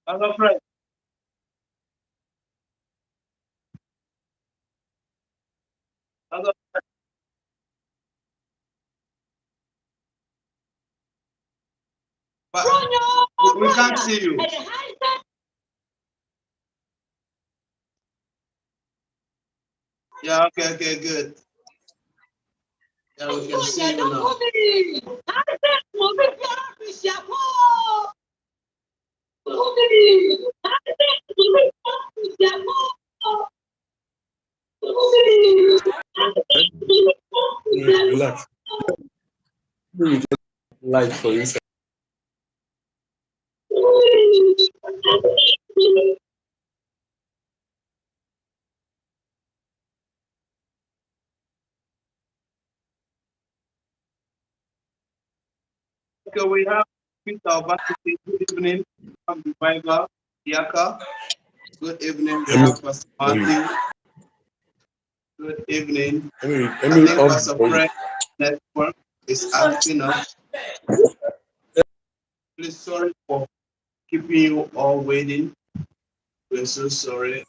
Hello, friend. Hello. But we can't see you. Yeah, okay, okay, good. Yeah, we can see you now. Relax. Let me just light for you. Okay, we have Peter Obaseki. Good evening. I'm the Bible. Yaka. Good evening. We have Pastor Matthew. Good evening. Let I me think off Pastor for you. Fred Network is acting up. Please sorry for keeping you all waiting. We're so sorry.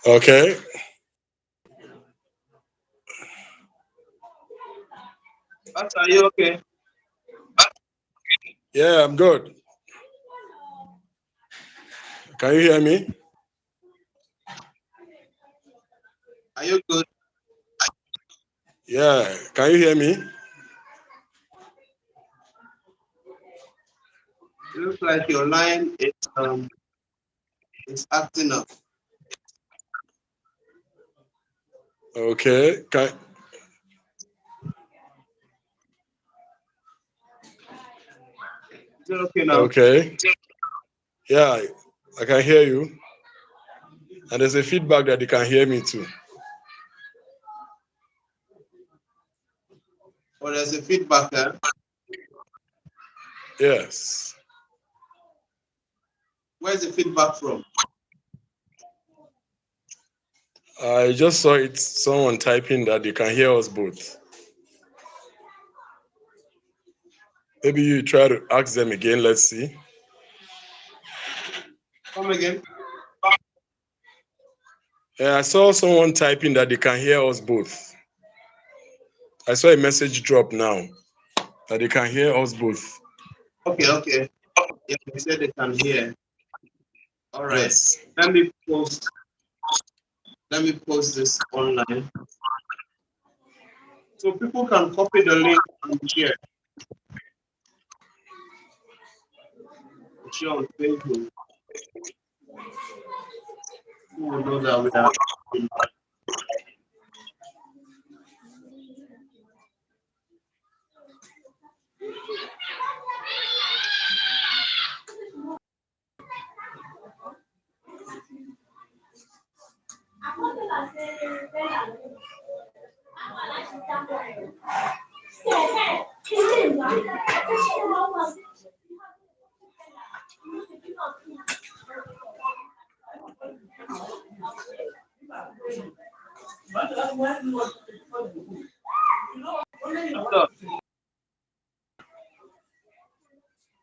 Okay. Pastor, are you okay? Yeah, I'm good. Can you hear me? Are you good? Yeah. Can you hear me? It looks like your line is acting up. Okay. Is it okay now? Okay. Yeah, I can hear you. And there's a feedback that you can hear me too. Or there's a feedback there? Yes. Where's the feedback from? I just saw it someone typing that they can hear us both. Maybe you try to ask them again. Let's see. Come again. Yeah, I saw someone typing that they can hear us both. I saw a message drop now that they can hear us both. Okay, okay. Yeah, they said they can hear. All right. Yes. Let me post. Let me post this online so people can copy the link and share. Share on Facebook. Who will know that we are?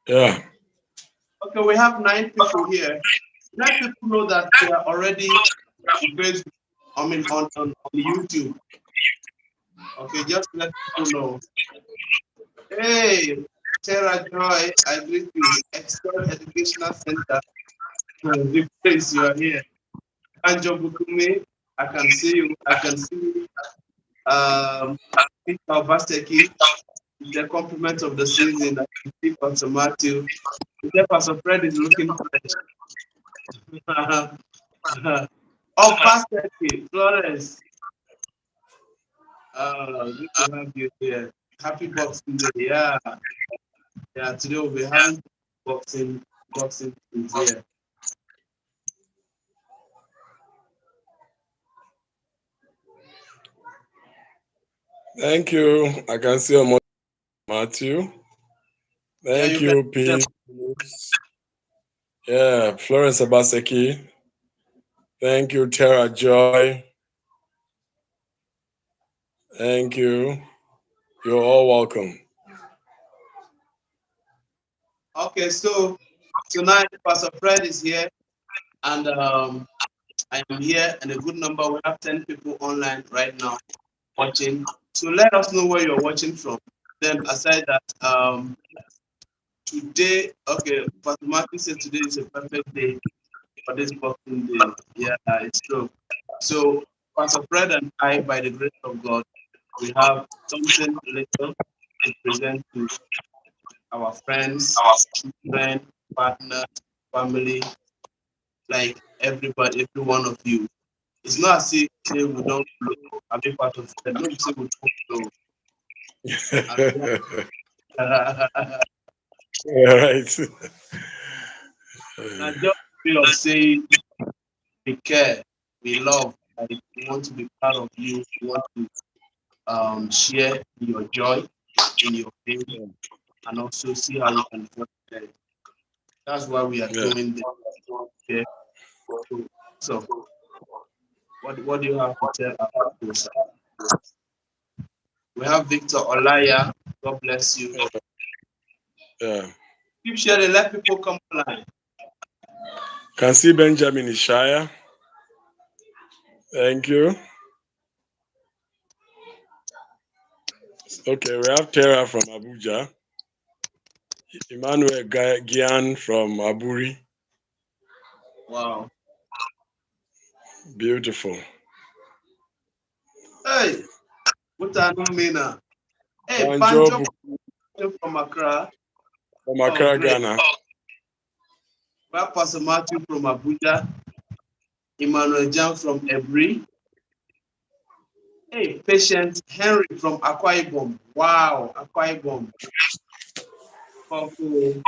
Yeah. Okay, we have 9 people here. Let people know that we are already on Facebook. I mean, on YouTube. Okay, just let people know. Hey, Sarah Joy, I greet you. External Educational Center. The place you are here. Anjo Bukumi, I can see you. I can see Peter Obaseki, the compliment of the season. I can see Pastor Matthew. The Pastor Fred is looking fresh. Oh, Pastor Flores. Good to have you here. Happy Boxing Day. Yeah, yeah. Today we'll be having boxing things here. Thank you. I can see almost Matthew. Yeah, Thank you can you, see them. P. Yeah, Florence Abaseki. Thank you, Tara Joy. Thank you. You're all welcome. Okay, so tonight Pastor Fred is here, and I am here, and a good number. We have 10 people online right now watching. So let us know where you're watching from. Then aside that, today, okay, Pastor Martin said today is a perfect day for this Boxing Day. Yeah, it's true. So Pastor Fred and I, by the grace of God, we have something little to present to our friends, children, partners, family, like everybody, every one of you. It's not as if say we don't flow. I mean, part of it. No, we say we don't flow. All right. Now, just way of saying we care, we love, like, we want to be part of you. We want to share in your joy, in your pain, and also see how we can work together. That's why we are Yeah. doing this. Okay? So, what do you have to tell our people, sir? We have Victor Olaya. God bless you. Yeah. Keep sharing. Let people come online. Can see Benjamin Ishaya. Thank you. Okay, we have Tara from Abuja. Emmanuel Gian from Aburi. Wow. Beautiful. Hey, what I don't mean now. Hey, Banjo Banjo from Accra. from Oh, Accra, great. Ghana. We have Pastor Matthew from Abuja. Emmanuel Jan from Ebri. Hey, Patient Henry from Akwa Ibom. Wow, Akwa Ibom. Okay.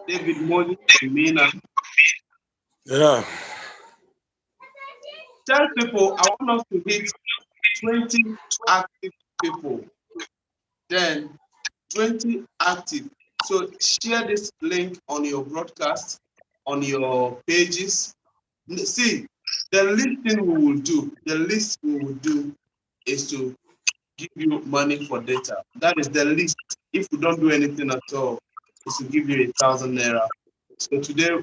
David Modi from Mina. Yeah. Tell people I want us to hit 20 active people. Then 20 active. So share this link on your broadcast, on your pages. See, the least thing we will do, is to give you money for data. That is the least. If we don't do anything at all, is to give you 1,000 naira. So today,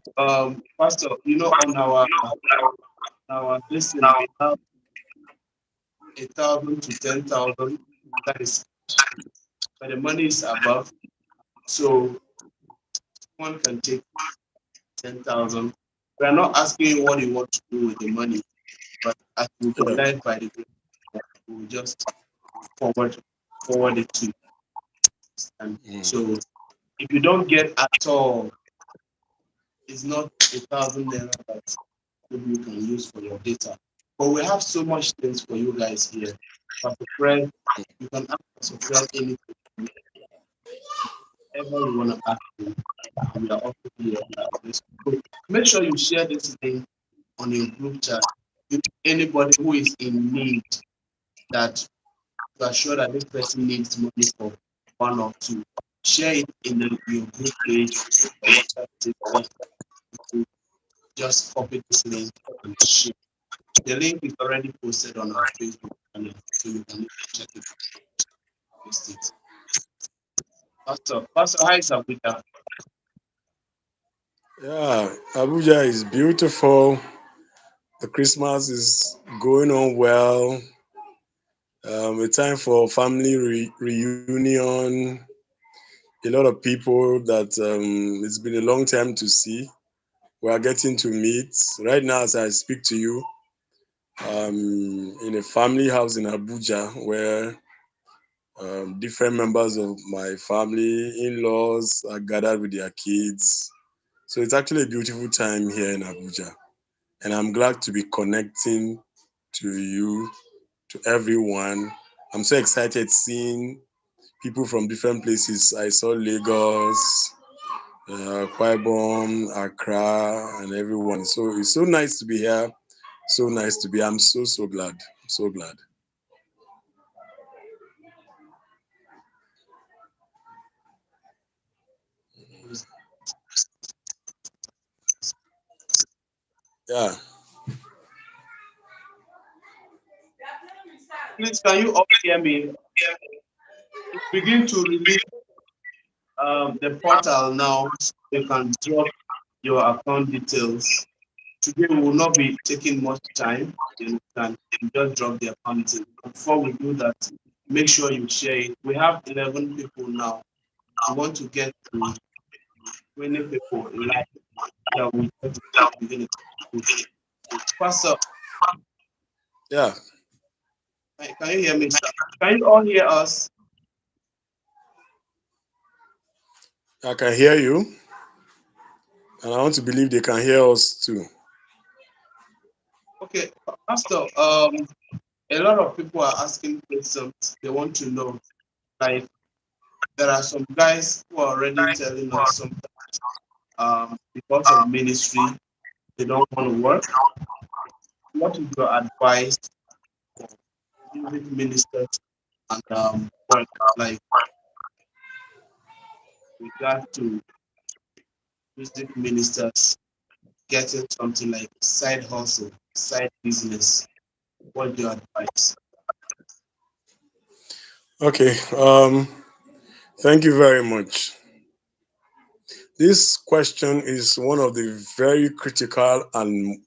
Pastor, on our listen, we have 1,000 to 10,000. That is, but the money is above. So one can take 10,000. We are not asking you what you want to do with the money, but as you be Yeah. led by the grace, we will just forward it to you. And so if you don't get at all, it's not 1,000 naira that maybe you can use for your data. But we have so much things for you guys here. Pastor Fred, you can ask Pastor Fred anything, whatever you want to ask him. We are also here. So make sure you share this link on your group chat with anybody who is in need, that you are sure that this person needs money for one or two. Share it in your group page or WhatsApp status. Just copy this link and share. The link is already posted on our Facebook channel, so you can check it. Post it. Pastor, hi, Sabuja. Yeah. Abuja is beautiful. The Christmas is going on well. A time for family reunion. A lot of people that it's been a long time to see. We are getting to meet. Right now, as I speak to you, in a family house in Abuja where different members of my family, in-laws, are gathered with their kids. So it's actually a beautiful time here in Abuja. And I'm glad to be connecting to you, to everyone. I'm so excited seeing people from different places. I saw Lagos, Kwai Accra, and everyone. So it's so nice to be here. So nice to be. I'm so glad. So glad. Yeah. Please, can you all hear me? Begin to release the portal now. So you can drop your account details. Today we will not be taking much time. You can just drop the account details. Before we do that, make sure you share it. We have 11 people now. We want to get to 20 people live that we get to begin to Pastor, Yeah, can you hear me, sir? Can you all hear us? I can hear you, and I want to believe they can hear us too. Okay, Pastor, a lot of people are asking questions. They want to know, like, there are some guys who are already telling us sometimes, because of ministry, they don't want to work. What is your advice for music ministers and work, like, regard to music ministers getting something like side hustle, side business? What do you advise? Okay, thank you very much. This question is one of the very critical and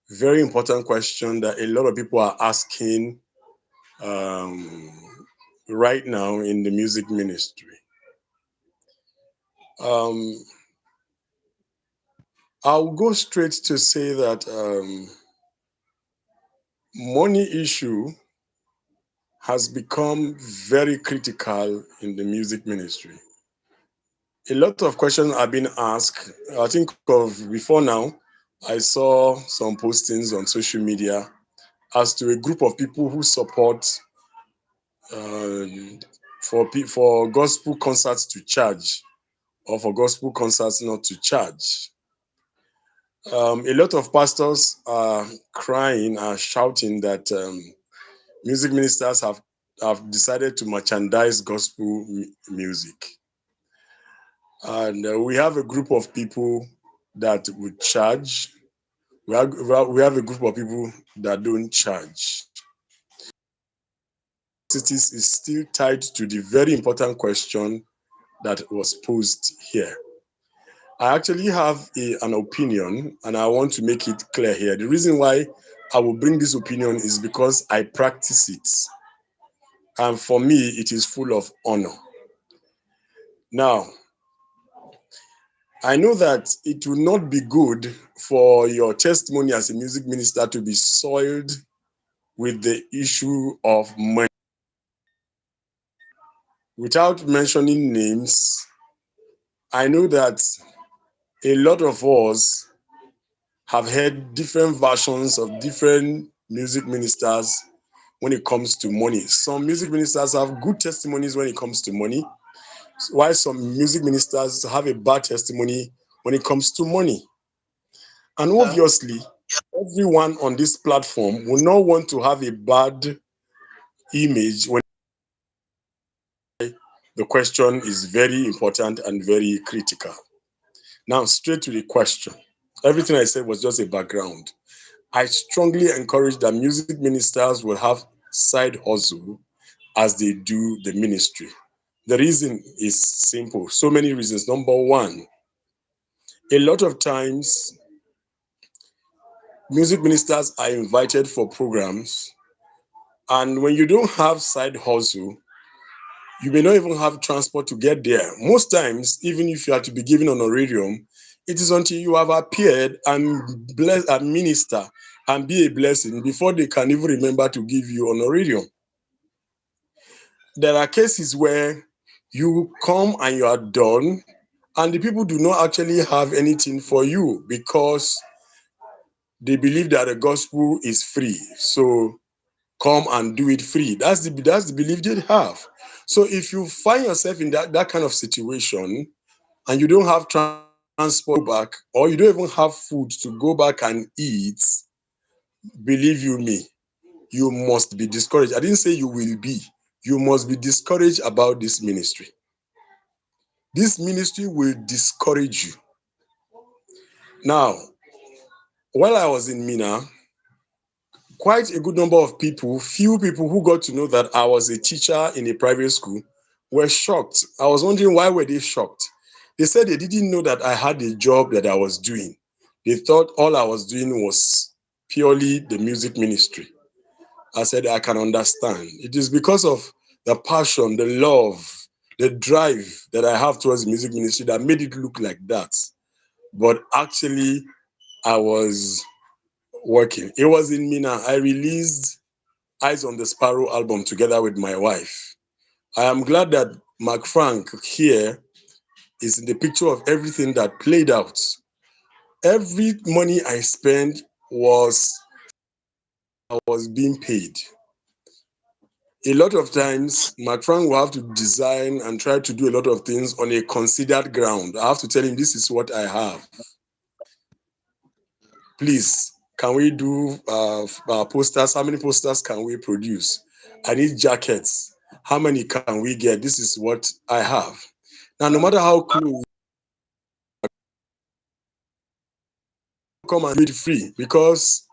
very important question that a lot of people are asking um, right now in the music ministry. Um, I'll go straight to say that money issue has become very critical in the music ministry. A lot of questions are being asked. I think of before now, I saw some postings on social media as to a group of people who support um, for gospel concerts to charge or for gospel concerts not to charge. A lot of pastors are crying, are shouting that music ministers have decided to merchandise gospel music. And we have a group of people that would charge. We have a group of people that don't charge. It is still tied to the very important question that was posed here. I actually have an opinion, and I want to make it clear here. The reason why I will bring this opinion is because I practice it. And for me, it is full of honor. Now, I know that it will not be good for your testimony as a music minister to be soiled with the issue of money. Without mentioning names, I know that a lot of us have heard different versions of different music ministers when it comes to money. Some music ministers have good testimonies when it comes to money, while some music ministers have a bad testimony when it comes to money. And Yeah. obviously, everyone on this platform will not want to have a bad image when the question is very important and very critical. Now, straight to the question. Everything I said was just a background. I strongly encourage that music ministers will have side hustle as they do the ministry. The reason is simple. So many reasons. Number one, a lot of times music ministers are invited for programs, and when you don't have side hustle, you may not even have transport to get there. Most times, even if you are to be given honorarium, it is until you have appeared and bless and minister and be a blessing before they can even remember to give you honorarium. There are cases where you come and you are done, and the people do not actually have anything for you because they believe that the gospel is free. So come and do it free. That's the belief they have. So if you find yourself in that kind of situation and you don't have transport back, or you don't even have food to go back and eat, believe you me, you must be discouraged. I didn't say you will be. You must be discouraged about this ministry. This ministry will discourage you. Now, while I was in Mina, quite a good number of people, few people who got to know that I was a teacher in a private school, were shocked. I was wondering why were they shocked. They said they didn't know that I had a job that I was doing. They thought all I was doing was purely the music ministry. I said, I can understand. It is because of the passion, the love, the drive that I have towards the music ministry that made it look like that. But actually, I was working. It was in Mina. I released Eyes on the Sparrow album together with my wife. I am glad that Mark Frank here is in the picture of everything that played out. Every money I spent was being paid. A lot of times, Mark Frank will have to design and try to do a lot of things on a considered ground. I have to tell him this is what I have. Please, can we do posters? How many posters can we produce? I need jackets. How many can we get? This is what I have. Now, no matter how close, come and do it free because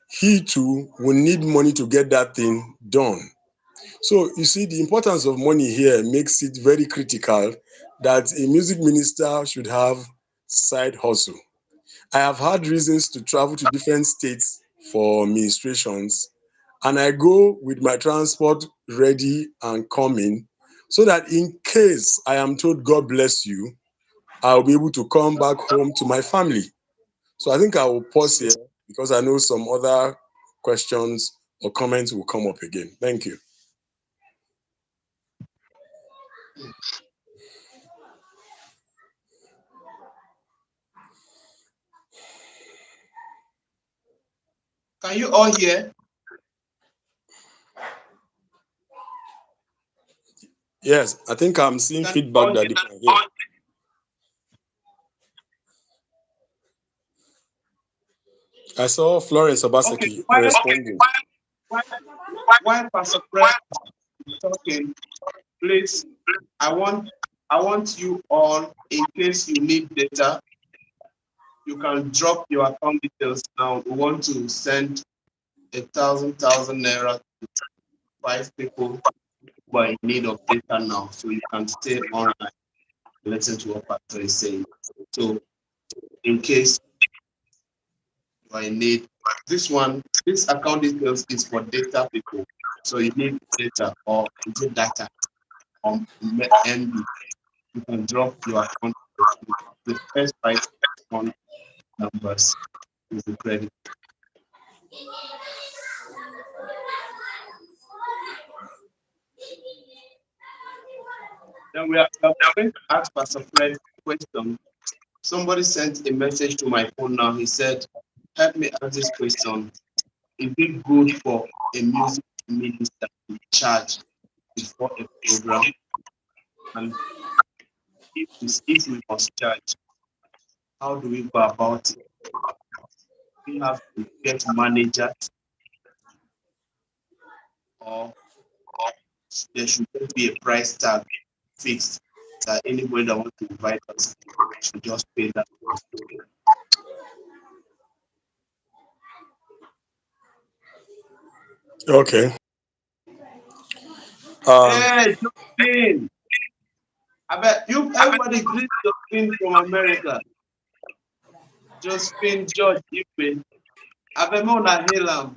he too will need money to get that thing done. So you see, the importance of money here makes it very critical that a music minister should have side hustle. I have had reasons to travel to different states for ministrations, and I go with my transport ready and coming so that in case I am told God bless you, I'll be able to come back home to my family. So I think I will pause here because I know some other questions or comments will come up again. Thank you. Can you all hear? Yes, I think I'm seeing Can you feedback all that hear? they can hear. I saw Florence Okay, Obaseki responding. while, while Pastor Fred is talking, please, I want I want you all, in case you need data, you can drop your account details now. We want to send 1,000 naira to 5 people who are in need of data now. So you can stay online and listen to what Pastor is saying. So in case you are in need, this account details is for data people. So you need data or is it data or MB, you can drop your account details. The first 5 account numbers will be credited. Then we are going to ask Pastor Fred a question. Somebody sent a message to my phone now. He said, help me ask this question. Is it good for a music minister to charge before a program? And if we must charge, how do we go about it? We have to get managers, or there should be a price tag fixed that anybody that wants to invite us should just pay that. Okay. Um, Hey, Josephine! I bet you everybody greet Josephine from America. Josephine George Ipe. I bet Mona Hilam.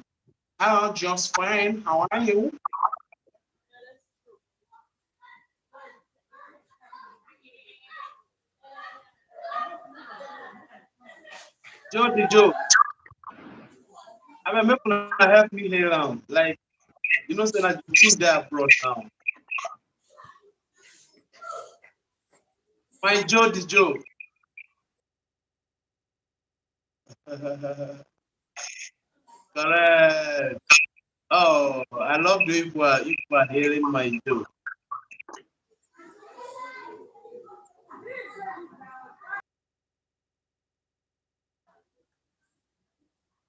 Hello, just fine. How are you? Jody Joe. I bet Mona help me Hilam. Like, you know, say that Josephine there abroad now. My Jody Joe. Correct. Oh, I love the if you are hearing my joke.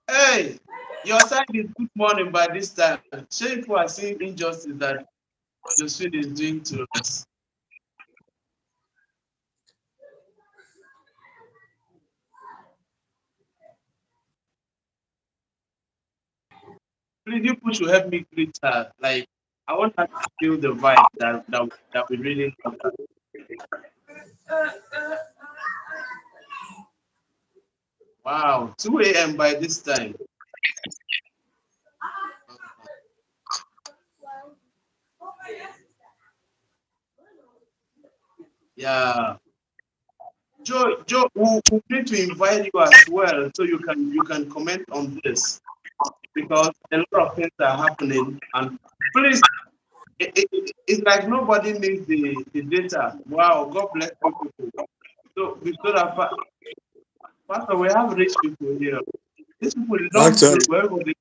Hey, your side is good morning by this time. Sure, if you are seeing injustice that Josephine is doing to us. Please, you people should help me greet her. Like, I want us to feel the vibe that we really have. Wow, 2 a.m. by this time. Yeah. Joe, we need to invite you as well so you can comment on this because a lot of things are happening and please it's like nobody needs the data. Wow, God bless you people. So we so that Pastor, we have rich people here. These people they don't blow Actually, wherever they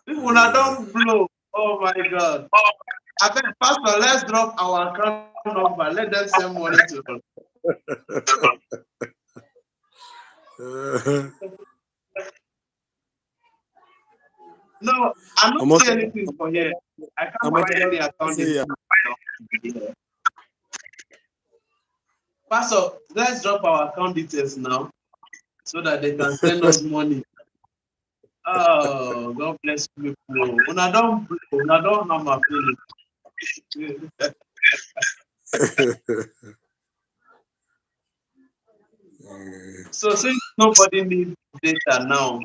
people that don't blow. Oh my God. I think Pastor, let's drop our account number. Let them send money to us. No, I'm not Omoto, seeing anything for here. I can't Omoto find any account say yeah. details. Pastor, let's drop our account details now so that they can send us money. Oh, God bless you. Una don't blow, una don't harm my feelings. So since nobody needs data now,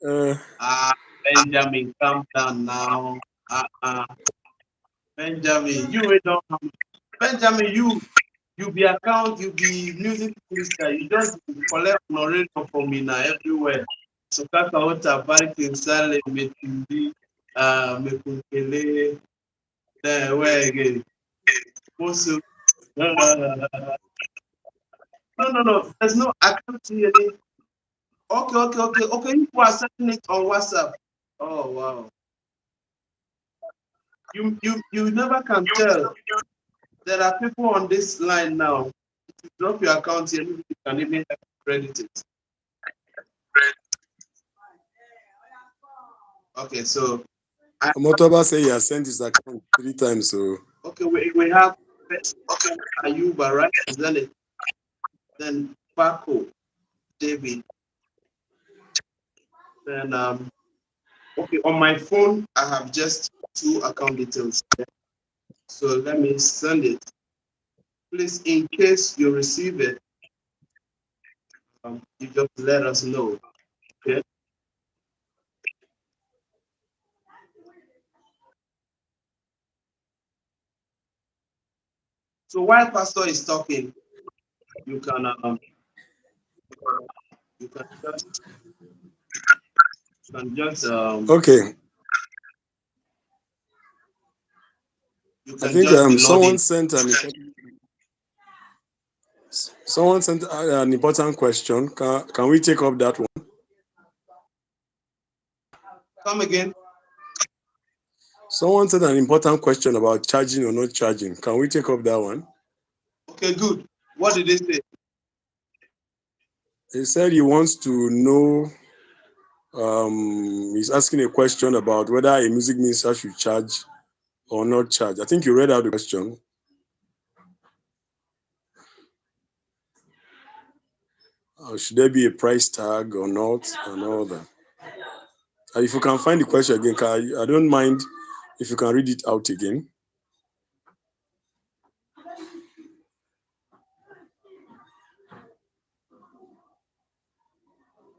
uh, Benjamin, calm down now. Uh, Benjamin, you will don't have Benjamin, you be account, you be music minister, you just collect honorarium for me now everywhere. So kaka ota bariki sale metindi mekunkele where again? Also, no. There's no I can't see any. Okay. You are sending it on WhatsApp. Oh wow. You never can tell. There are people on this line now. If you drop your account here, you can even have credit it. Okay, so Omotoba say he has sent his account 3 times. So okay, we have first Ayuba, right? Then then Paco, David. Then okay, on my phone I have just 2 account details. So let me send it. Please, in case you receive it, you just let us know. Okay. So while Pastor is talking, you can you can just okay, you I can think just be loading. someone sent an important question. Can we take up that one? Come again. Someone said an important question about charging or not charging. Can we take up that one? Okay, good. What did they say? He said he wants to know. He's asking a question about whether a music minister should charge or not charge. I think you read out the question. Should there be a price tag or not, and all that. If you can find the question again, I don't mind if you can read it out again.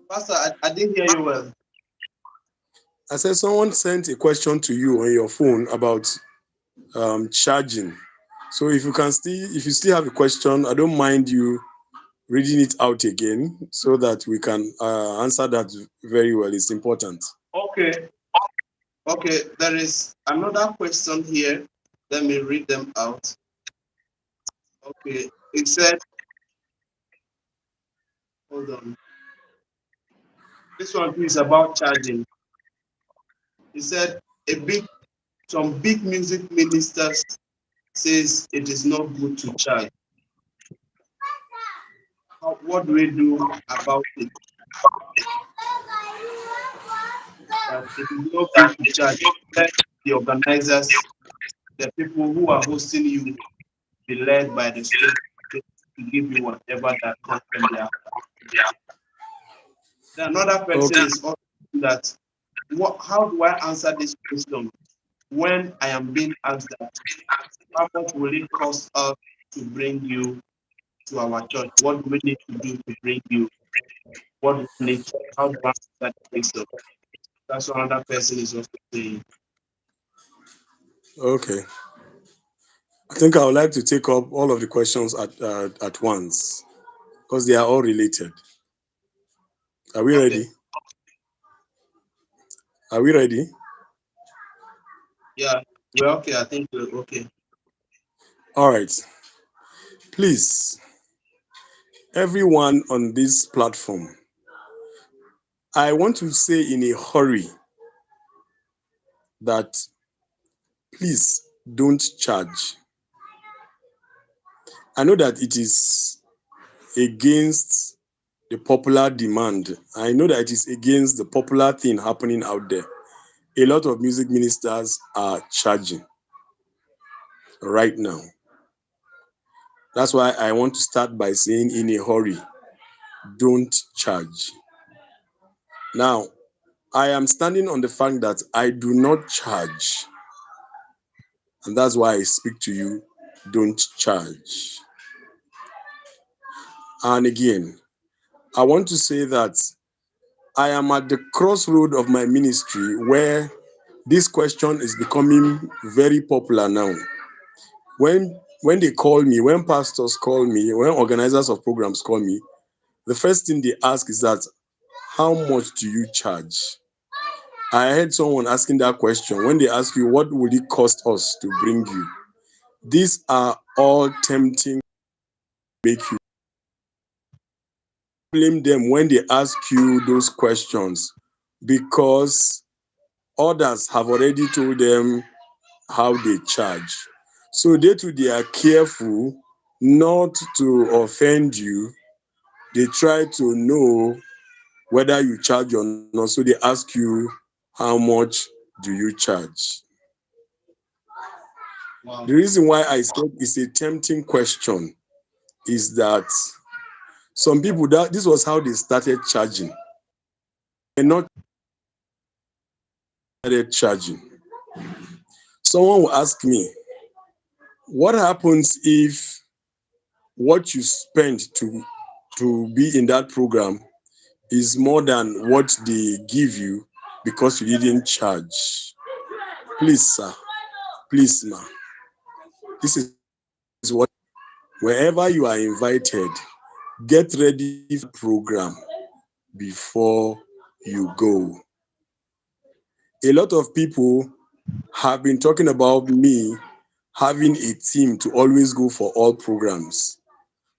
Pastor, I didn't hear you well. I said someone sent a question to you on your phone about charging. So if you still have a question, I don't mind you reading it out again so that we can answer that very well. It's important. Okay. Okay, there is another question here. Let me read them out. Okay, it said, hold on. This one is about charging. He said some big music ministers says it is not good to charge. What do we do about it? That it is not good to charge. Let the organizers, the people who are hosting you, be led by the Spirit to give you whatever that comes from their heart. Then another person Okay. is also that how do I answer this question when I am being asked that how much will it cost us to bring you to our church? What do we need to do to bring you? What do we need to, how do I answer that question? That's what another person is also saying. Okay. I think I would like to take up all of the questions at once because they are all related. Are we Okay. ready? Are we ready? Yeah. We're okay. I think we're okay. All right. Please, everyone on this platform, I want to say in a hurry that please don't charge. I know that it is against the popular demand. I know that it is against the popular thing happening out there. A lot of music ministers are charging right now. That's why I want to start by saying in a hurry, don't charge. Now, I am standing on the fact that I do not charge. And that's why I speak to you, don't charge. And again, I want to say that I am at the crossroad of my ministry where this question is becoming very popular now. When they call me, when pastors call me, when organizers of programs call me, the first thing they ask is that, how much do you charge? I heard someone asking that question. When they ask you, what will it cost us to bring you? These are all tempting to make you blame them when they ask you those questions because others have already told them how they charge. So they are careful not to offend you. They try to know whether you charge or not. So they ask you, how much do you charge? Wow. The reason why I said it's a tempting question is that some people, that this was how they started charging. They're not started charging. Someone will ask me, what happens if what you spend to be in that program is more than what they give you because you didn't charge? Please, sir, please, ma, this is what, wherever you are invited, get ready for the program before you go. A lot of people have been talking about me having a team to always go for all programs.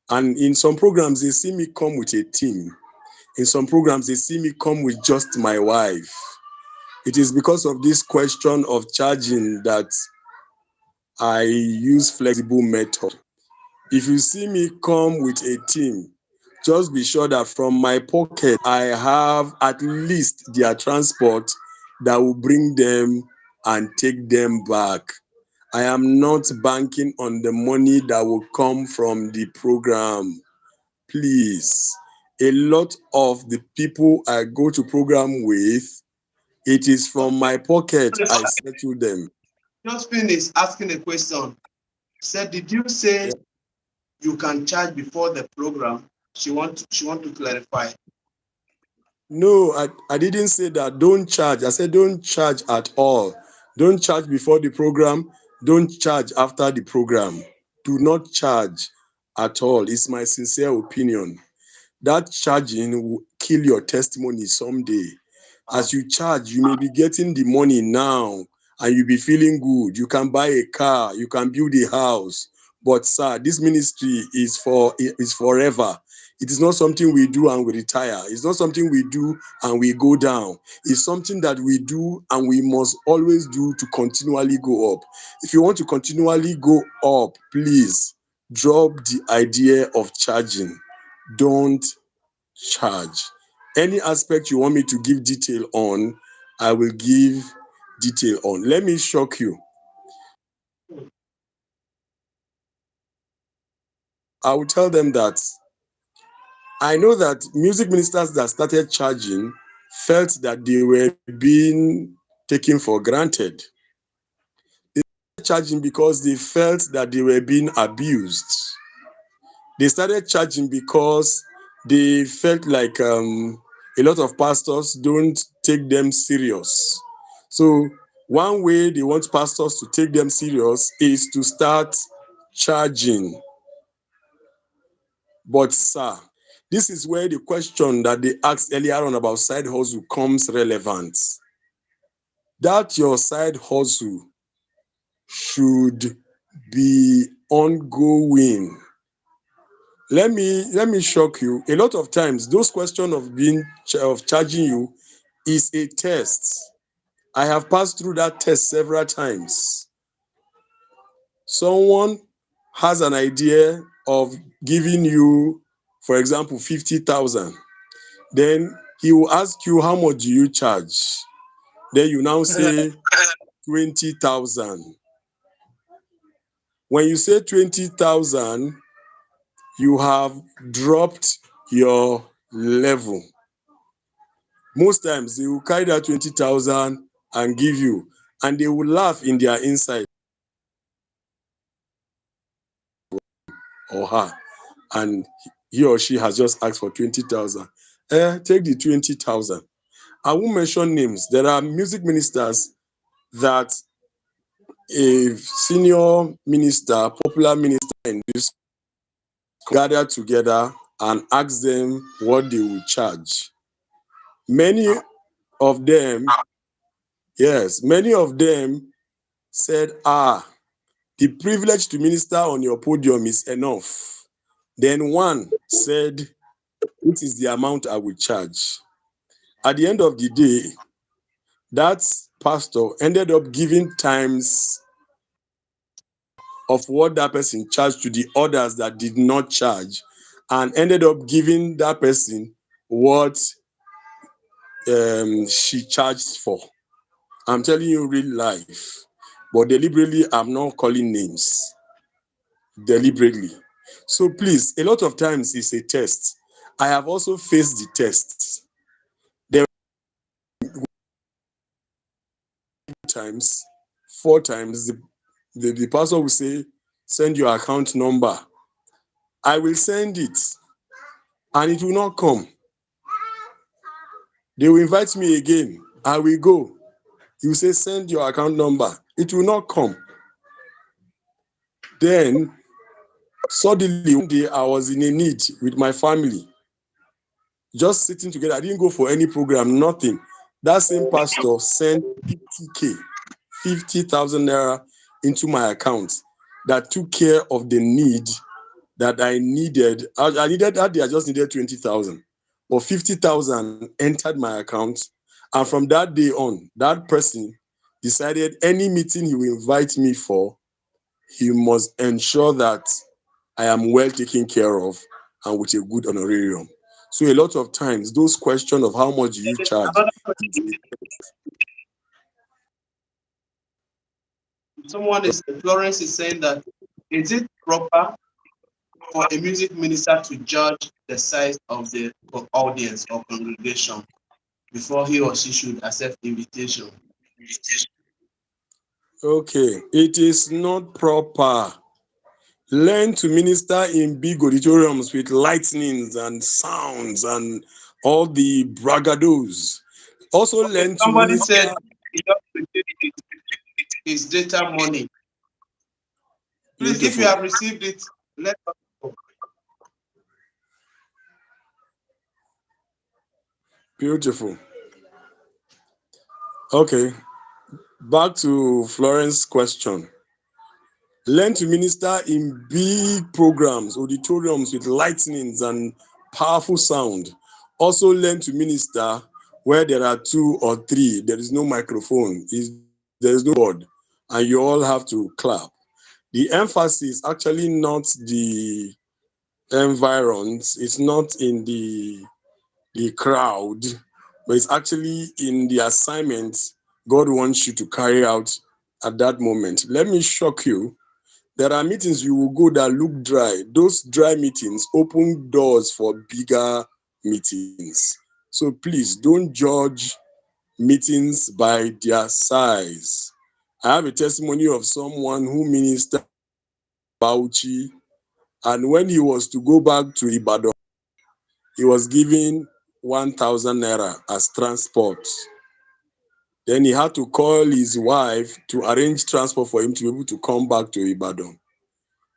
And in some programs, they see me come with a team. In some programs, they see me come with just my wife. It is because of this question of charging that I use flexible method. If you see me come with a team, just be sure that from my pocket, I have at least their transport that will bring them and take them back. I am not banking on the money that will come from the program. Please, a lot of the people I go to program with, it is from my pocket I settle them. Just finish asking a question. Said, did you say you can charge before the program? She want to clarify. No, I didn't say that. Don't charge. I said don't charge at all. Don't charge before the program. Don't charge after the program. Do not charge at all. It's my sincere opinion. That charging will kill your testimony someday. As you charge, you may be getting the money now and you'll be feeling good. You can buy a car, you can build a house. But sir, this ministry is forever. It is not something we do and we retire. It's not something we do and we go down. It's something that we do and we must always do to continually go up. If you want to continually go up, please drop the idea of charging. Don't charge. Any aspect you want me to give detail on, I will give detail on. Let me shock you. I will tell them that I know that music ministers that started charging felt that they were being taken for granted. They started charging because they felt that they were being abused. They started charging because they felt like a lot of pastors don't take them serious. So one way they want pastors to take them serious is to start charging. But sir, this is where the question that they asked earlier on about side hustle comes relevant. That your side hustle should be ongoing. Let me shock you. A lot of times, those questions of charging you is a test. I have passed through that test several times. Someone has an idea of giving you, for example, 50,000. Then he will ask you, how much do you charge? Then you now say 20,000. When you say 20,000, you have dropped your level. Most times they will carry that 20,000 and give you, and they will laugh in their inside or her, and he or she has just asked for 20,000. Take the 20,000. I won't mention names. There are music ministers that a senior minister, popular minister in this gather together and ask them what they will charge. Many of them, yes, many of them said, the privilege to minister on your podium is enough. Then one said, this is the amount I will charge. At the end of the day, that pastor ended up giving times of what that person charged to the others that did not charge, and ended up giving that person what she charged for. I'm telling you real life, but deliberately, I'm not calling names. Deliberately. So please, a lot of times it's a test. I have also faced the tests. There were times, 4 times, the pastor will say, send your account number. I will send it, and it will not come. They will invite me again. I will go. He will say, send your account number. It will not come. Then, suddenly, one day, I was in a need with my family. Just sitting together. I didn't go for any program, nothing. That same pastor sent 50K, 50,000 naira into my account that took care of the need that I needed. I needed that day, I just needed 20,000. But 50,000 entered my account. And from that day on, that person decided any meeting he will invite me for, he must ensure that I am well taken care of and with a good honorarium. So a lot of times, those questions of how much do you charge, Florence is saying that, is it proper for a music minister to judge the size of the audience or congregation before he or she should accept invitation? Okay, it is not proper. Learn to minister in big auditoriums with lightnings and sounds and all the bragados. Also learn to Somebody minister. said he just received his data money. Please, if you Beautiful. have received it, let us know. Beautiful. Okay, back to Florence's question. Learn to minister in big programs, auditoriums with lightnings and powerful sound. Also learn to minister where there are 2 or 3. There is no microphone. There is no board, and you all have to clap. The emphasis actually not the environs. It's not in the crowd, but it's actually in the assignment God wants you to carry out at that moment. Let me shock you. There are meetings you will go that look dry. Those dry meetings open doors for bigger meetings. So please don't judge meetings by their size. I have a testimony of someone who ministered in Bauchi, and when he was to go back to Ibadan, he was given 1,000 naira as transport. Then he had to call his wife to arrange transport for him to be able to come back to Ibadan.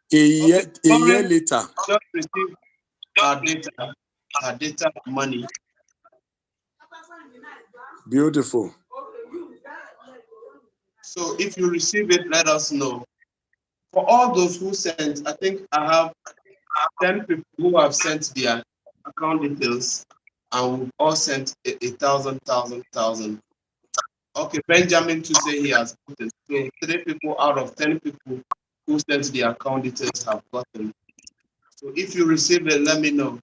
Okay, A year current later, just received our data money. beautiful. So if you receive it, let us know. For all those who sent, I think I have 10 people who have sent their account details, and we've all sent a thousand. Okay, Benjamin to say he has gotten. So 3 people out of 10 people who sent their account details have gotten. So if you receive it, let me know.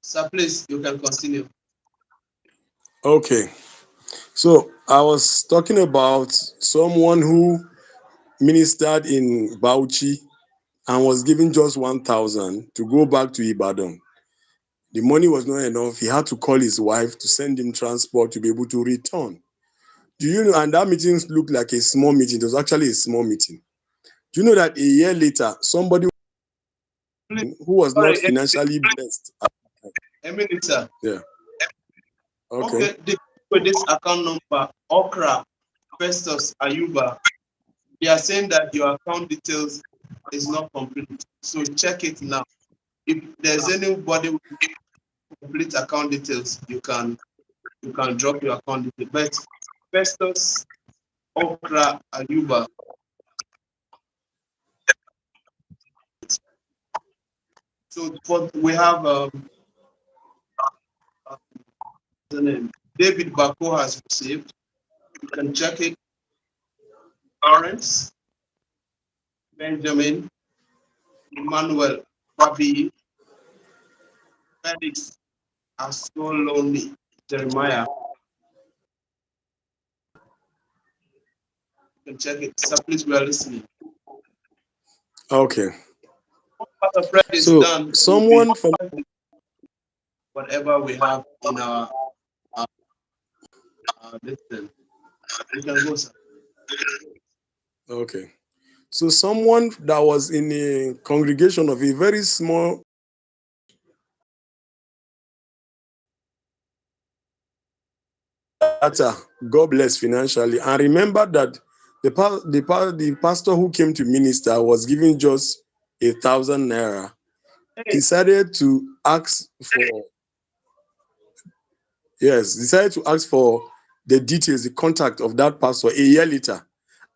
Sir, please, you can continue. Okay. So I was talking about someone who ministered in Bauchi and was given just 1,000 to go back to Ibadan. The money was not enough. He had to call his wife to send him transport to be able to return. Do you know? And that meeting looked like a small meeting. It was actually a small meeting. Do you know that a year later, somebody Please, who was not sorry, financially blessed, a minute, sir. yeah, okay, Okay, with this account number, Okra Festus Ayuba, they are saying that your account details is not complete. So check it now. If there's anybody with complete account details, you can drop your account details. But Festus Okra Ayuba. So we have the name David Bako has received. You can check it. Lawrence, Benjamin, Emmanuel, Fabi, Felix, Asoloni, Jeremiah. You can check it. So please, we are listening. okay. Part of prayer is So done. someone from Whatever we have in our listen. You can go, sir. okay. So someone that was in a congregation of a very small data, God bless financially, and remember that the pastor who came to minister was given just 1,000 naira. Hey, Decided to ask for decided to ask for the details, the contact of that pastor a year later,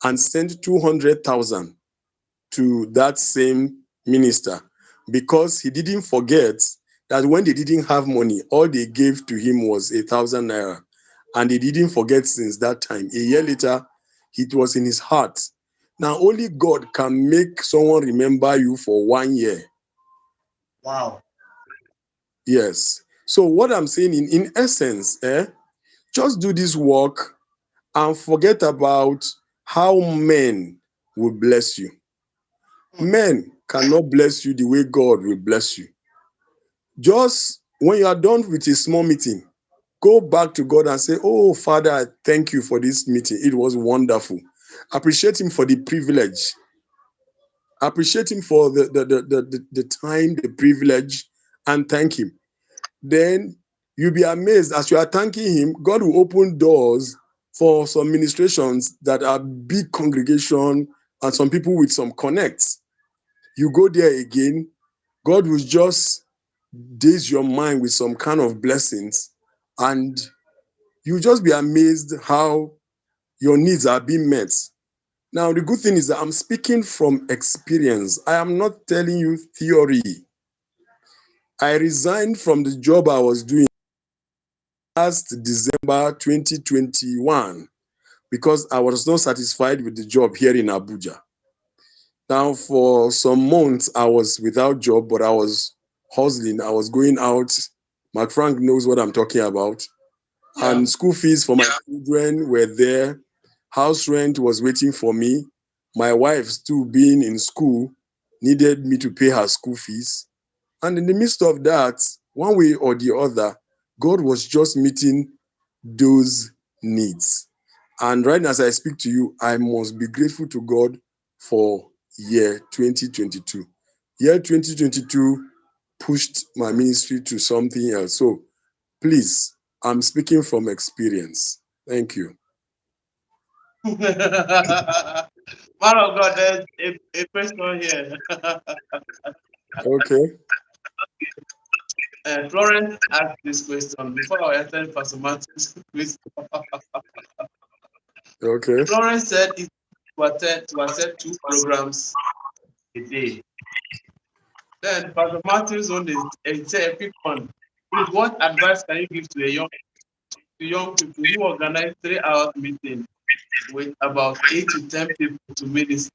and sent 200,000 to that same minister because he didn't forget that when they didn't have money, all they gave to him was 1,000 naira. And he didn't forget since that time. A year later, it was in his heart. Now, only God can make someone remember you for 1 year. wow. Yes. So, what I'm saying in essence, just do this work and forget about how men will bless you. Men cannot bless you the way God will bless you. Just when you are done with a small meeting, go back to God and say, "Oh, Father, I thank you for this meeting. It was wonderful." Appreciate Him for the privilege. Appreciate Him for the time, the privilege, and thank Him. Then you'll be amazed as you are thanking Him, God will open doors for some ministrations that are big congregation and some people with some connects. You go there again, God will just daze your mind with some kind of blessings, and you just be amazed how your needs are being met. Now, the good thing is that I'm speaking from experience. I am not telling you theory. I resigned from the job I was doing last December 2021 because I was not satisfied with the job here in Abuja. Now, for some months, I was without job, but I was hustling. I was going out. Mark Frank knows what I'm talking about. and school fees for my children were there. House rent was waiting for me. My wife, too, being in school, needed me to pay her school fees. And in the midst of that, one way or the other, God was just meeting those needs. And right now, as I speak to you, I must be grateful to God for year 2022. Year 2022 pushed my ministry to something else. So please, I'm speaking from experience. Thank you. Man of God, there's a question here. Okay. Florence asked this question before I answered Pastor Martin's question. Okay. Florence said it to accept 2 programs a day. Then Pastor Martin's own is a quick one. Please, what advice can you give to young people who organize 3 hours meeting with about 8 to 10 people to minister?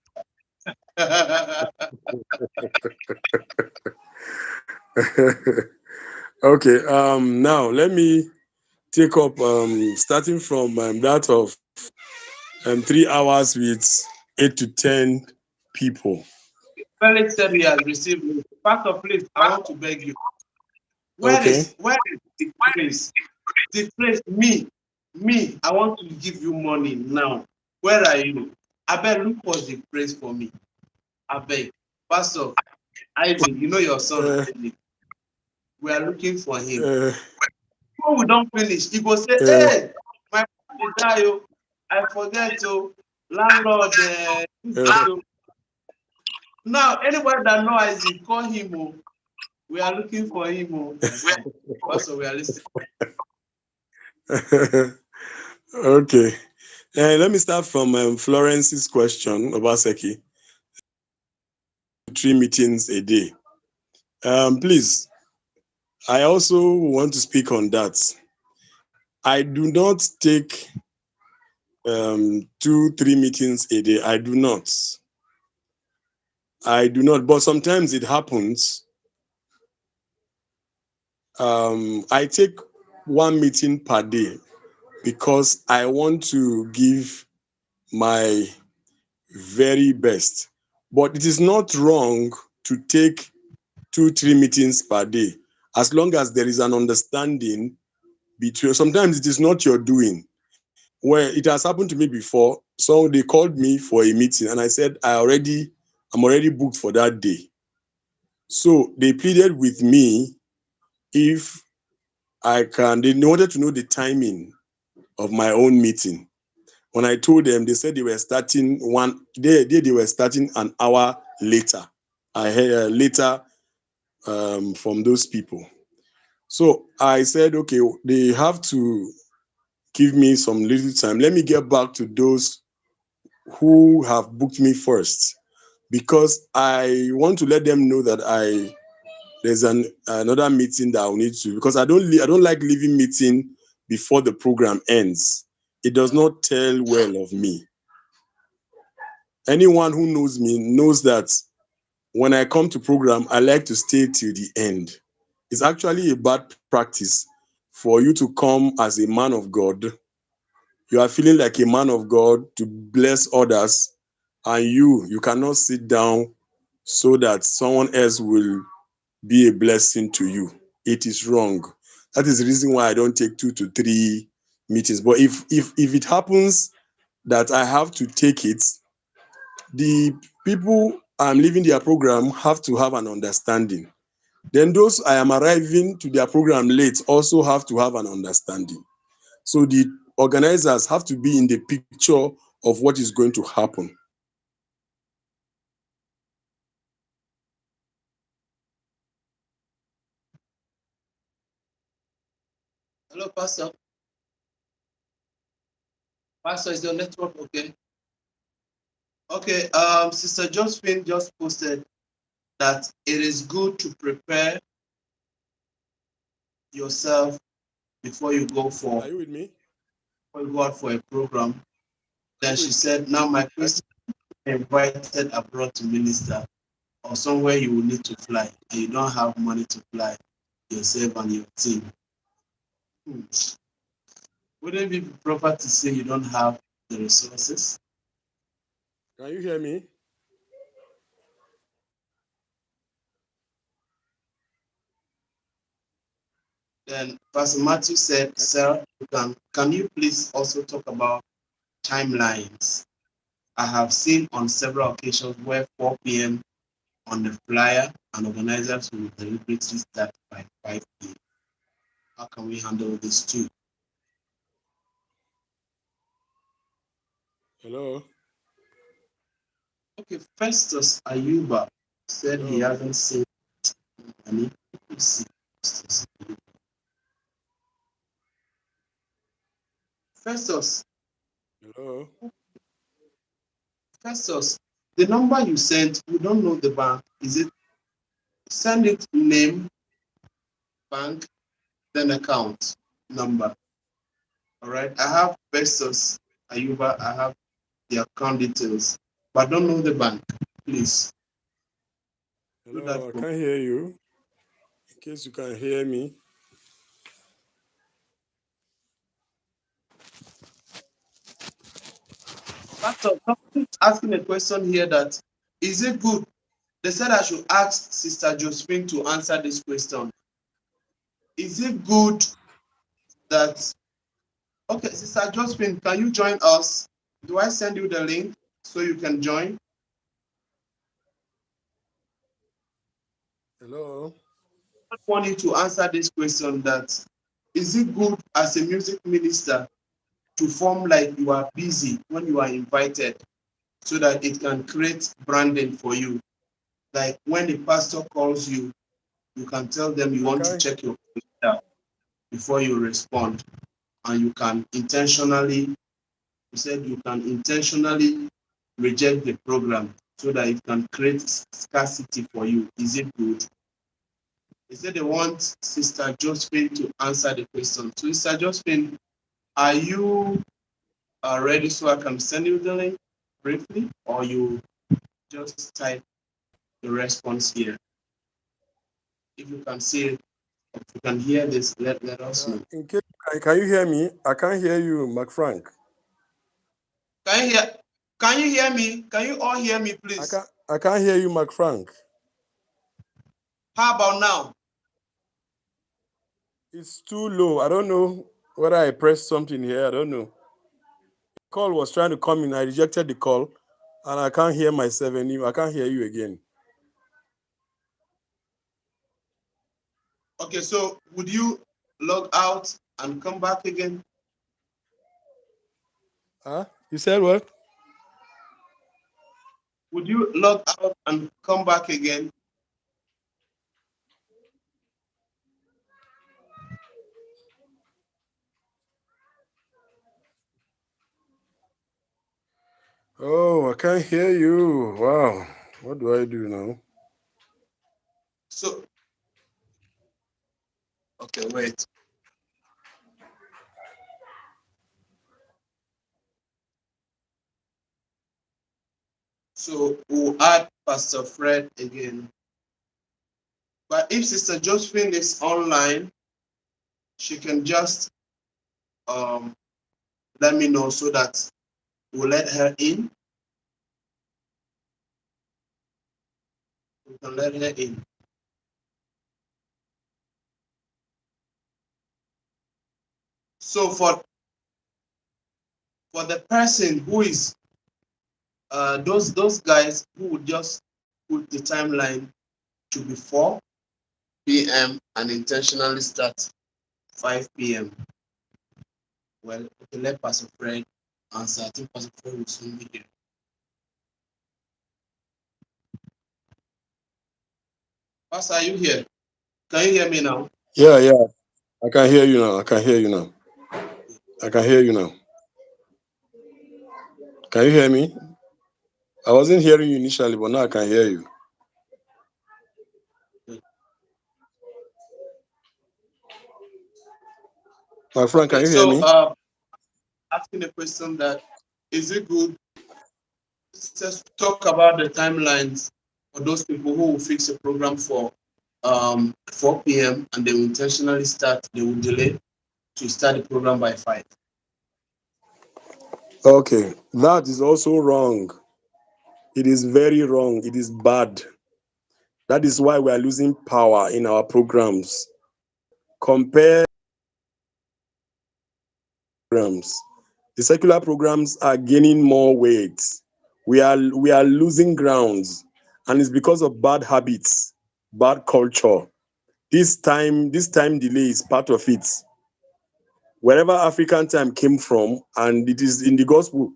Okay. Now let me take up starting from that of 3 hours with 8 to 10 people. Felix said he has received it. Pastor, please, I want to beg you. Where Okay. is the praise? The praise, me, I want to give you money now. Where are you? I beg, look for the praise for me. I beg. Pastor, Isaac, you know your son, Isaac. We are looking for him. When we don't finish, he go say, hey, my father die, oh. I forget to landlord. Now, anybody that know Isaac, call him. Oh. We are looking for him. Oh. Pastor, we are listening. Okay. Let me start from Florence's question, Obaseki. 3 meetings a day. Please, I also want to speak on that. I do not take 2-3 meetings a day. I do not. But sometimes it happens. I take 1 meeting per day because I want to give my very best. But it is not wrong to take 2-3 meetings per day, as long as there is an understanding between. Sometimes it is not your doing. Where it has happened to me before, so they called me for a meeting and I said I'm already booked for that day. So they pleaded with me if I can. They wanted to know the timing of my own meeting. When I told them, they said they were starting they were starting an hour later. I heard later from those people. So I said, okay, they have to give me some little time. Let me get back to those who have booked me first, because I want to let them know that there's another meeting that I'll need to, because I don't like leaving meeting before the program ends. It does not tell well of me. Anyone who knows me knows that when I come to program, I like to stay till the end. It's actually a bad practice for you to come as a man of God. You are feeling like a man of God to bless others, and you cannot sit down so that someone else will be a blessing to you. It is wrong. That is the reason why I don't take 2 to 3 meetings. But if it happens that I have to take it, the people I'm leaving their program have to have an understanding. Then those I am arriving to their program late also have to have an understanding. So the organizers have to be in the picture of what is going to happen. Hello, Pastor. Pastor, is your network okay? Okay, Sister Josephine just posted that it is good to prepare yourself before you go Are you with me? before you go out for a program. Then she said, now my Christian invited abroad to minister, or somewhere you will need to fly, and you don't have money to fly yourself and your team. Wouldn't it be proper to say you don't have the resources? Can you hear me? Then Pastor Matthew said, Sir, can you please also talk about timelines? I have seen on several occasions where 4 p.m. on the flyer and organizers will deliberately start by 5 p.m. How can we handle this too? Hello? Okay, Festus Ayuba said he Hello? hasn't seen any. Let's see. Festus. Festus, Hello? Festus, the number you sent, we don't know the bank. Is it send it name, bank, then account number? All right. I have Festus Ayuba. I have the account details, but I don't know the bank. Please do that Hello? I for me. can't hear you. In case you can hear me. Pastor, somebody is asking a question here that is it good? They said I should ask Sister Josephine to answer this question. Is it good that okay, Sister Josephine, can you join us? Do I send you the link so you can join? Hello? I want you to answer this question that is it good as a music minister to form like you are busy when you are invited so that it can create branding for you? Like when the pastor calls you, you can tell them you I want to can't. check your calendar before you respond, and you can intentionally, you said you can intentionally reject the program so that it can create scarcity for you. Is it good? They said they want Sister Josephine to answer the question. So, Sister Josephine, are you ready so I can send you the link briefly, or you just type the response here? If you can see it, if you can hear this, let us know. In case can you hear me? I can't hear you, Mark Frank. Can you hear? Can you hear me? Can you all hear me, I please? can't. I can't hear you, Mark Frank. How about now? It's too low. I don't know whether I pressed something here. I don't know. The call was trying to come in. I rejected the call, and I can't hear myself anymore. I can't hear you again. Okay, so would you log out and come back again? Huh? You said what? Would you log out and come back again? Oh, I can't hear you. Wow. What do I do now? So, okay, wait. So we'll add Pastor Fred again. But if Sister Josephine is online, she can just um, let me know so that we'll let her in. We can let her in. So for the person who is those guys who would just put the timeline to be 4 p.m. and intentionally start 5 p.m. Well, okay, let Pastor Fred answer. I think Pastor Fred will soon be here. Pastor, are you here? Can you hear me now? Yeah, yeah. I can hear you now. I can hear you now. I can hear you now. Can you hear me? I wasn't hearing you initially, but now I can hear you. My friend, can Okay, you hear so me? asking the question that is it good just talk about the timelines for those people who will fix a program for 4 p.m. and they will intentionally start, they will delay to start the program by 5. Okay, that is also wrong. It is very wrong. It is bad. That is why we are losing power in our programs. Compare programs. The secular programs are gaining more weight. We are losing grounds, and it's because of bad habits, bad culture. This time delay is part of it. Wherever African time came from, and it is in the gospel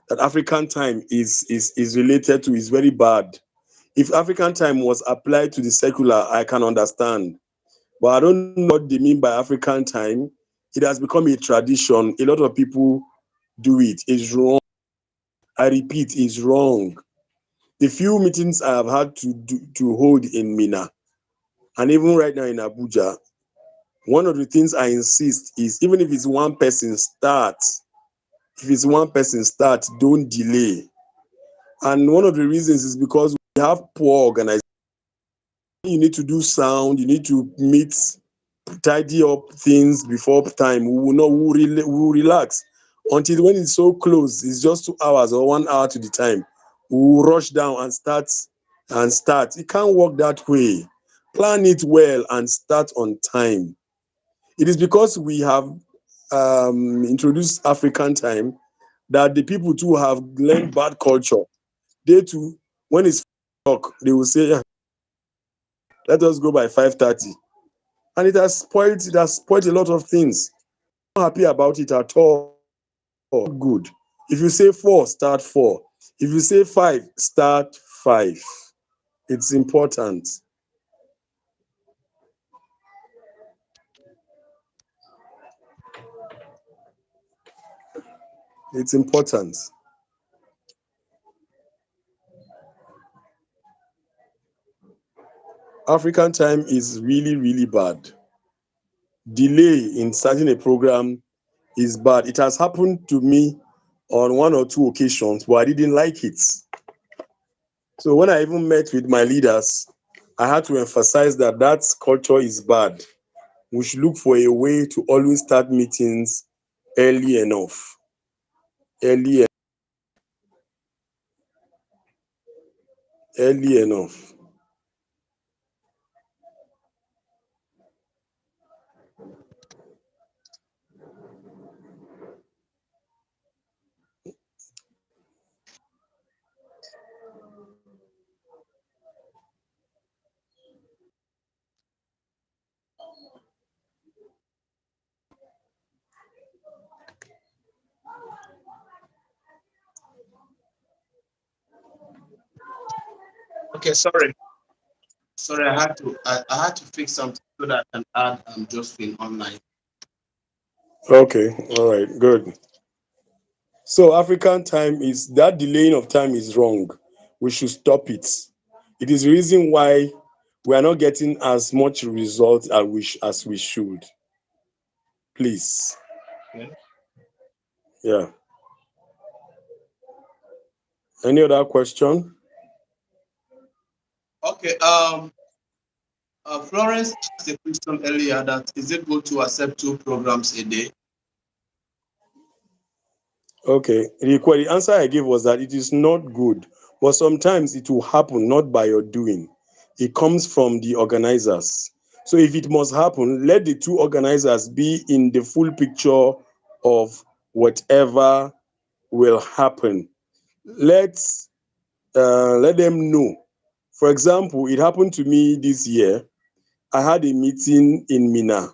that African time is related to, is very bad. If African time was applied to the secular, I can understand. But I don't know what they mean by African time. It has become a tradition. A lot of people do it. It's wrong. I repeat, it's wrong. The few meetings I have had to hold in Mina, and even right now in Abuja, one of the things I insist is, even if it's one person, start. If it's one person, start. Don't delay. And one of the reasons is because we have poor organization. You need to do sound. You need to meet, tidy up things before time. We will not. We will relax until when it's so close. It's just 2 hours or 1 hour to the time. We will rush down and start and start. It can't work that way. Plan it well and start on time. It is because we have introduced African time that the people too have learned bad culture. They too, when it's o'clock, they will say, "Yeah, let us go by 5:30." And it has spoiled a lot of things. I'm not happy about it at all. Good. If you say 4, start 4. If you say 5, start 5. It's important. It's important. African time is really, really bad. Delay in starting a program is bad. It has happened to me on 1 or 2 occasions, but I didn't like it. So when I even met with my leaders, I had to emphasize that culture is bad. We should look for a way to always start meetings early enough. Early, early enough. Okay, sorry, I had to fix something so that I can add Josephine online. Okay, all right, good. So African time is that delaying of time is wrong. We should stop it. It is the reason why we are not getting as much result as we should. Please. Okay. Yeah. Any other question? Okay. Florence asked a question earlier that is it good to accept 2 programs a day? Okay. The answer I gave was that it is not good, but sometimes it will happen not by your doing. It comes from the organizers. So if it must happen, let the two organizers be in the full picture of whatever will happen. Let them know. For example, it happened to me this year. I had a meeting in Mina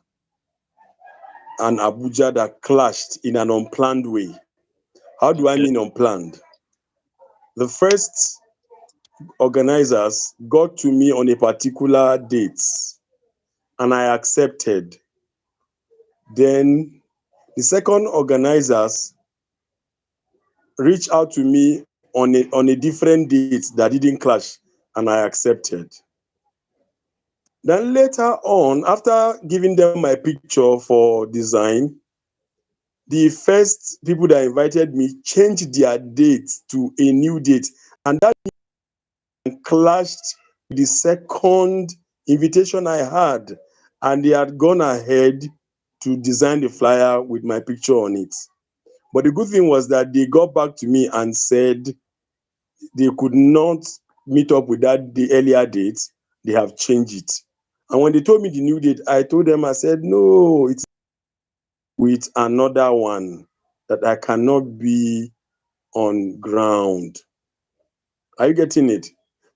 and Abuja that clashed in an unplanned way. How do I Okay. mean unplanned? The first organizers got to me on a particular date and I accepted. Then the second organizers reached out to me on a different date that didn't clash and I accepted. Then later on, after giving them my picture for design, the first people that invited me changed their date to a new date, and that clashed with the second invitation I had, and they had gone ahead to design the flyer with my picture on it. But the good thing was that they got back to me and said they could not meet up with the earlier date. They have changed it. And when they told me the new date, I told them, I said, no, it's with another one that I cannot be on ground. Are you getting it?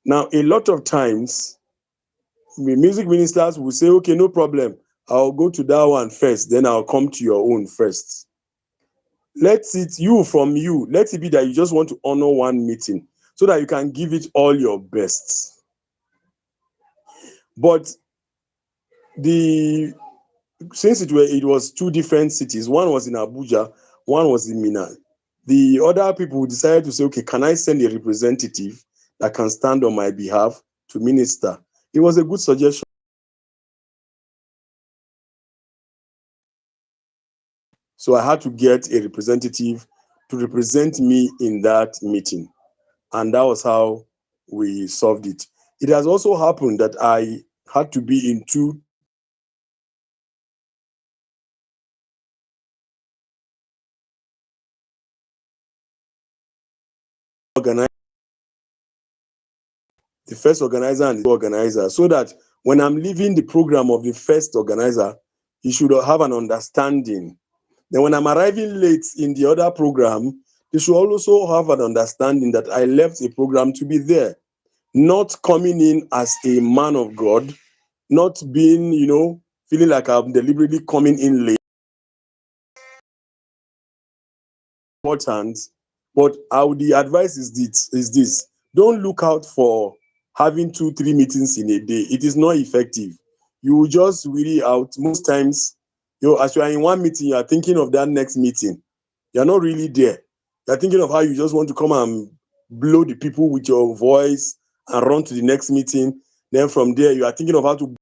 Now, a lot of times, music ministers will say, okay, no problem. I'll go to that one first, then I'll come to your own first. Let it be that you just want to honor one meeting so that you can give it all your best. But since it was two different cities, one was in Abuja, one was in Minna. The other people decided to say, okay, can I send a representative that can stand on my behalf to minister? It was a good suggestion. So I had to get a representative to represent me in that meeting. And that was how we solved it. It has also happened that I had to be in two organizers, the first organizer and the organizer, so that when I'm leaving the program of the first organizer, he should have an understanding. Then when I'm arriving late in the other program, they should also have an understanding that I left a program to be there, not coming in as a man of God, not being, feeling like I'm deliberately coming in late. Important, but the advice is this: don't look out for having 2 3 meetings in a day. It is not effective. You will just weary out. Most times, as you are in one meeting, you are thinking of that next meeting. You're not really there. You're thinking of how you just want to come and blow the people with your voice and run to the next meeting. Then from there, you are thinking of how to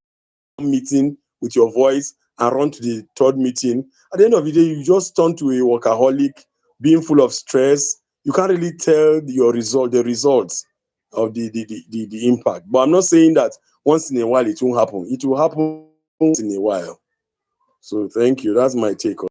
meeting with your voice and run to the third meeting. At the end of the day, you just turn to a workaholic, being full of stress. You can't really tell the results of the impact. But I'm not saying that once in a while it won't happen. It will happen once in a while. So thank you. That's my take on.